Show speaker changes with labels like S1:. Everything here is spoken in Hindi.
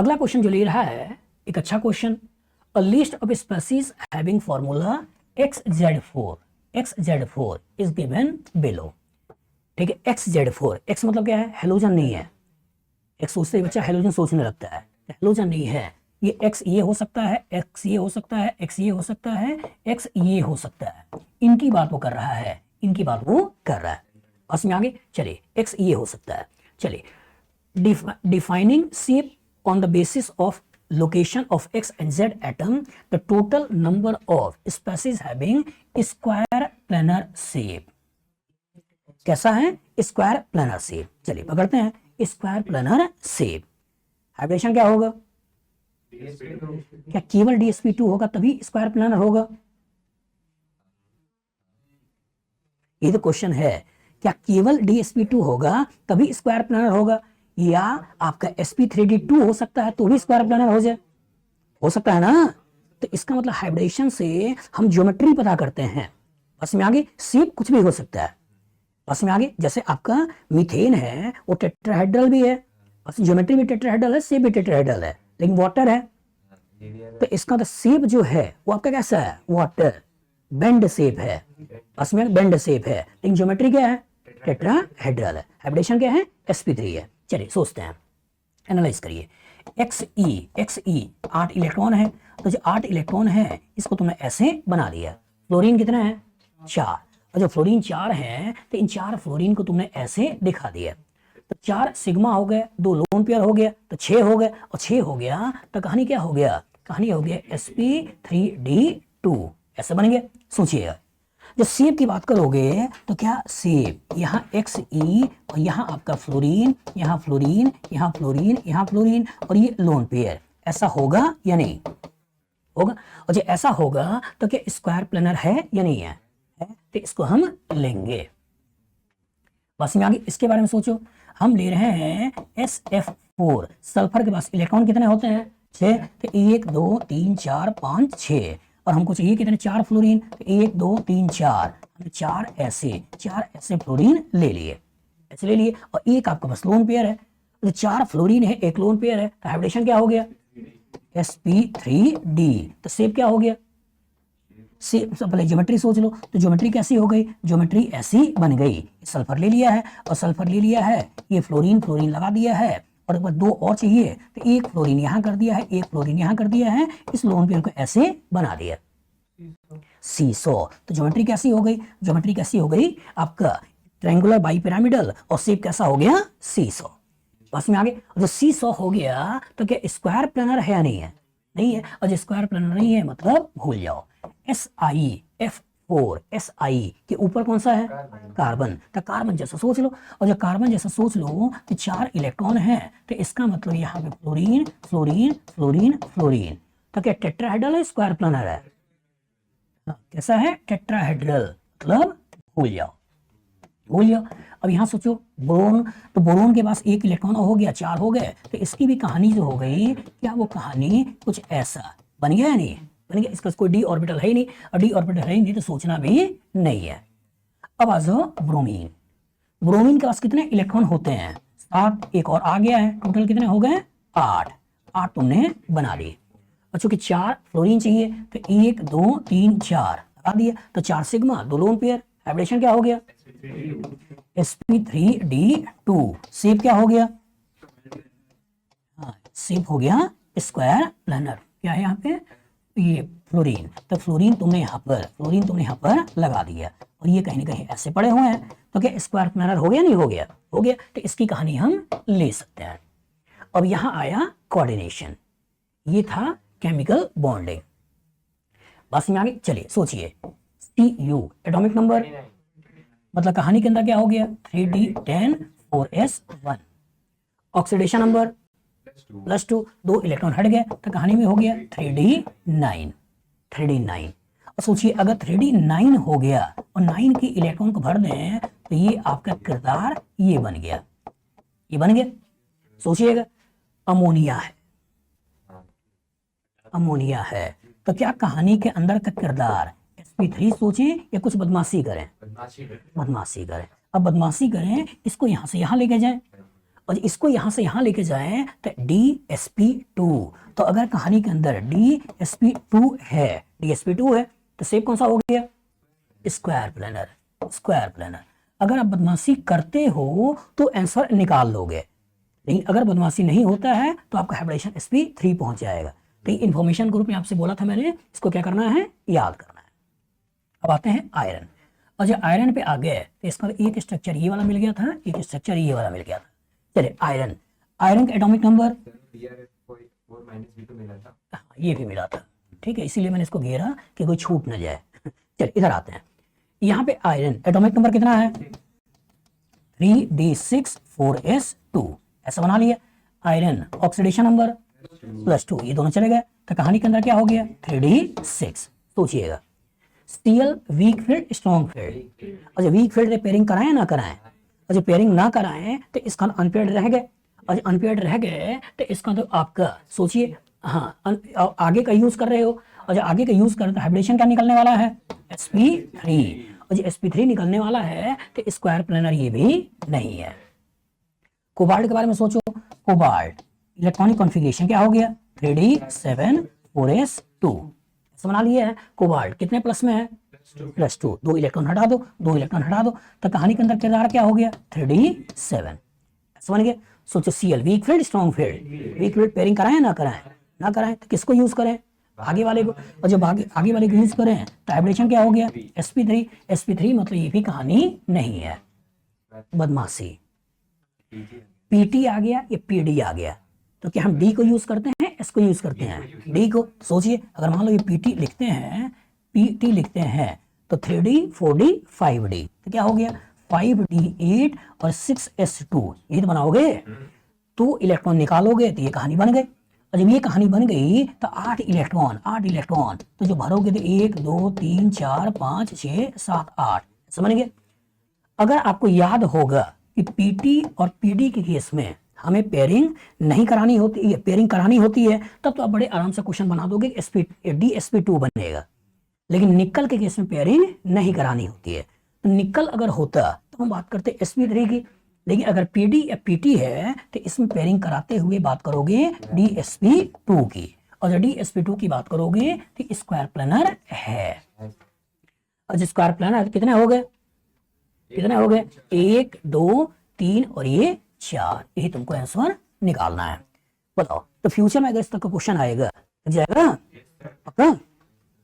S1: अगला क्वेश्चन जो ले रहा है एक अच्छा question, a list of species having formula XZ4 is given below. ठीक है, XZ4, एक्स मतलब क्या है, हेलोजन नहीं है। एक्स सोचते ही बच्चा हेलोजन सोचने लगता है, हेलोजन नहीं है। ये एक्स ये हो सकता है, एक्स ये हो सकता है, एक्स ये हो सकता है, एक्स ये हो सकता है। इनकी बात वो कर रहा है, इनकी बात वो कर रहा है। बस में आगे चलिए, एक्स ये हो सकता है। चलिए, defining shape on the basis of location of X and Z atom, the total number of species having square planar shape। कैसा है, स्क्वायर प्लानर शेप। चलिए पकड़ते हैं, स्क्वायर प्लानर शेप। हाइब्रिडेशन क्या होगा, क्या केवल DsP2 होगा तभी स्क्वायर प्लानर होगा? ये तो क्वेश्चन है, क्या केवल DsP2 होगा तभी स्क्वायर प्लानर होगा, या आपका sp3d2 हो सकता है तो भी स्क्वायर प्लानर हो जाए? हो सकता है ना। तो इसका मतलब हाइब्रिडेशन से हम ज्योमेट्री पता करते हैं। बस में आगे शेप कुछ भी हो सकता है। बस में आगे जैसे आपका मीथेन है वो टेट्राहेड्रल भी है, बस ज्योमेट्री भी टेट्राहेड्रल है, शेप भी टेट्राहेड्रल है, लेकिन वाटर है। तो इसका तो शेप जो है वो आपका कैसा है, वाटर बेंड शेप है। बस में बेंड शेप है, लेकिन ज्योमेट्री क्या है, टेट्राहेड्रल है। हाइब्रिडेशन क्या है, sp3 है। चलिए सोचते हैं, एनालाइज करिए। Xe 8 इलेक्ट्रॉन है, तो जो 8 इलेक्ट्रॉन है इसको तुमने ऐसे बना दिया। फ्लोरीन कितना है, 4, और जो फ्लोरीन 4 है तो इन 4 फ्लोरीन को तुमने ऐसे दिखा दिया। तो 4 सिग्मा हो गए, 2 लोन पेयर हो गया तो 6 हो गए, और 6 हो गया तो कहानी क्या हो गया, कहानी हो गया sp3d2, ऐसे बन गया। सोचिएगा, जब शेप की बात करोगे तो क्या शेप, यहाँ Xe और यहाँ आपका फ्लोरीन, यहाँ फ्लोरीन, यहाँ फ्लोरीन, यहाँ फ्लोरीन, और ये लोन पेयर, ऐसा होगा या नहीं होगा? और जब ऐसा होगा तो क्या स्क्वायर प्लानर है या नहीं है? तो इसको हम लेंगे। बस में आगे इसके बारे में सोचो, हम ले रहे हैं SF4, सल्फर के पास इलेक्ट्रॉन कितने होते हैं, 6, तो 1 2 3 4 5 6, और हमको चाहिए कितने, 4 फ्लोरीन, तो 1 2 3 4, हमने 4 ऐसे फ्लोरीन ले लिए, ऐसे ले लिए, और एक आपका बस लोन पेयर है। तो 4 फ्लोरीन है, एक लोन पेयर है, तो हाइब्रिडेशन क्या हो गया, sp3d। तो शेप क्या हो गया, शेप पहले ज्योमेट्री सोच लो, तो ज्योमेट्री कैसी हो गई, ज्योमेट्री ऐसी बन गई। सल्फर ले लिया है, और सल्फर ले लिया है, ये फ्लोरीन लगा दिया है, और एक बार 2 और चाहिए तो 1 फ्लोरीन यहाँ कर दिया है, 1 फ्लोरीन यहाँ कर दिया है, इस लोन पेयर को ऐसे बना दिया, सीसो। तो ज्योमेट्री कैसी हो गई, ज्योमेट्री कैसी हो गई आपका ट्रायंगुलर बाइपिरामिडल, और शेप कैसा हो गया, सीसो। बस में आगे, जो सीसो हो गया तो क्या स्क्वायर प्लानर है या नहीं है, नहीं है, और जो स्क्वायर प्लानर नहीं है मतलब भूल जाओ। SiF4 Si के ऊपर कौन सा है, कार्बन, तो कार्बन जैसा सोच लो, और जब कार्बन जैसा सोच लो तो 4 इलेक्ट्रॉन है, तो इसका मतलब यहाँ पे फ्लोरीन फ्लोरीन फ्लोरीन फ्लोरीन, तो क्या टेट्राहेड्रल है, स्क्वायर प्लानर है, कैसा है, टेट्राहेड्रल, मतलब भूल जाओ, भूल जाओ। अब यहाँ सोचो बोरोन, तो बोरोन के पास 1 इलेक्ट्रॉन हो गया, 4 हो गए, तो इसकी भी कहानी जो हो गई, क्या वो कहानी कुछ ऐसा बन गया या नहीं बन गया? इसका कोई d ऑर्बिटल है ही नहीं, और d ऑर्बिटल है ही नहीं तो सोचना भी नहीं है। अब आ जाओ ब्रोमीन, ब्रोमीन के पास कितने इलेक्ट्रॉन होते हैं, 7, एक और आ गया है, टोटल कितने हो गए, 8 तुमने बना लिए। और चूंकि 4 फ्लोरीन चाहिए तो 1 2 3 4 लगा दिया, तो 4 सिग्मा, 2 लोन पेयर, हाइब्रिडेशन क्या हो गया, sp3d2। शेप क्या हो गया, शेप हो गया स्क्वायर प्लानर। क्या है यहाँ पे, ये फ्लोरीन, तो फ्लोरीन तुमने यहाँ पर लगा दिया, और ये कहीं ना कहीं ऐसे पड़े हुए हैं, तो क्या स्क्वायर प्लानर हो गया, नहीं हो गया, हो गया। तो इसकी कहानी हम ले सकते हैं। अब यहाँ आया कोऑर्डिनेशन, ये था केमिकल बॉन्डिंग। बस में आगे चलिए सोचिए, Cu एटॉमिक नंबर, मतलब कहानी के अंदर क्या हो गया, 3d10 4s1, oxidation number +2, 2 electron हट गए, तो कहानी में हो गया 3d9। और सोचिए अगर 3d9 हो गया और 9 के इलेक्ट्रॉन को भर दें तो ये आपका किरदार ये बन गया, ये बन गया। सोचिएगा अमोनिया है, अमोनिया है, तो क्या कहानी के अंदर का किरदार sp3 सोचे या कुछ बदमाशी करें, बदमाशी करें। अब बदमाशी करें, इसको यहां से यहां लेके जाएं, और इसको यहां से यहां लेके जाएं तो DsP2। तो अगर कहानी के अंदर DsP2 है, DsP2 है तो शेप कौन सा हो गया? Square planar, square planar. अगर आप बदमाशी करते हो तो आंसर निकाल लोगे, लेकिन अगर बदमाशी नहीं होता है तो आपका हाइब्रिडेशन sp3 पहुंच जाएगा। तो इन्फॉर्मेशन ग्रुप में आपसे बोला था मैंने, इसको क्या करना है? याद करना है। अब आते हैं आयरन। और जब आयरन पे आ गए तो इसका एक स्ट्रक्चर ये वाला मिल गया था, एक स्ट्रक्चर ये वाला मिल गया था। चलिए आयरन, आयरन का एटॉमिक नंबर ये भी मिला था, ठीक है, इसीलिए मैंने इसको घेरा कि कोई छूट न जाए। चलिए इधर आते हैं, यहाँ पे आयरन एटॉमिक नंबर कितना है? 3d6 4s2, ऐसा बना लिया। आयरन ऑक्सीडेशन नंबर +2, ये दोनों चले गए तो कहानी के अंदर क्या हो गया? 3d6। सोचिएगा, Cl weak field strong field, और जब वीक फील्ड पेयरिंग कराएं ना कराएं, और जब पेयरिंग ना कराएं तो इसका अनपेयर्ड रह गए, और जब अनपेयर्ड रह गए तो इसका तो आपका सोचिए, हाँ आगे का यूज कर रहे हो, और जब आगे का यूज कर रहे तो हाइब्रिडेशन क्या निकलने वाला है? sp3। और जो sp3 निकलने वाला है तो स्क्वायर प्लेनर ये भी नहीं है। कोबाल्ट के बारे में सोचो, कोबाल्ट इलेक्ट्रॉनिक कॉन्फ़िगरेशन क्या हो गया? 3d7 4s2, ऐसा बना लिया है। कोबाल्ट कितने प्लस में है? +2। 2 इलेक्ट्रॉन हटा दो, 2 इलेक्ट्रॉन हटा दो, तो कहानी के अंदर किरदार क्या हो गया? 3d7, ऐसा बन गया। सोचो Cl weak field strong field, weak field pairing कराएं ना कराएं, ना कराएं तो किसको यूज करें? आगे वाले को। और जब आगे वाले को यूज करें तो हाइब्रिडेशन क्या हो गया? sp3। sp3 मतलब ये भी कहानी नहीं है, बदमाशी। pt आ गया, ये pd आ गया, तो क्या हम d को यूज करते हैं, s को यूज करते हैं? d को। सोचिए अगर मान लो ये pt लिखते हैं, pt लिखते हैं तो 3d 4d 5d, तो क्या हो गया? 5d8 और 6s2, ये तो बनाओगे तो इलेक्ट्रॉन निकालोगे तो ये कहानी बन गई। और जब ये कहानी बन गई तो 8 इलेक्ट्रॉन, तो जो भरोगे तो 1 2 3 4 5 6 7 8, समझ गए। अगर आपको याद होगा कि पीटी और पीडी के केस में हमें पेयरिंग नहीं करानी होती है, पेयरिंग करानी होती है, तब तो आप बड़े आराम से क्वेश्चन बना दोगे, DsP2 बनेगा। लेकिन निकल के केस में पेयरिंग नहीं करानी होती है, तो निकल अगर होता तो हम बात करते sp3 की, लेकिन अगर पीडी या पीटी है तो इसमें पेयरिंग कराते हुए बात करोगे DsP2 की, और जब DsP2 की बात करोगे तो स्क्वायर प्लेनर है। और स्क्वायर प्लेनर कितने हो गए? कितने हो गए? 1 2 3 और ये 4, यही तुमको आंसर निकालना है। बताओ, तो फ्यूचर में अगर इस तक का क्वेश्चन आएगा, जाएगा पक्का?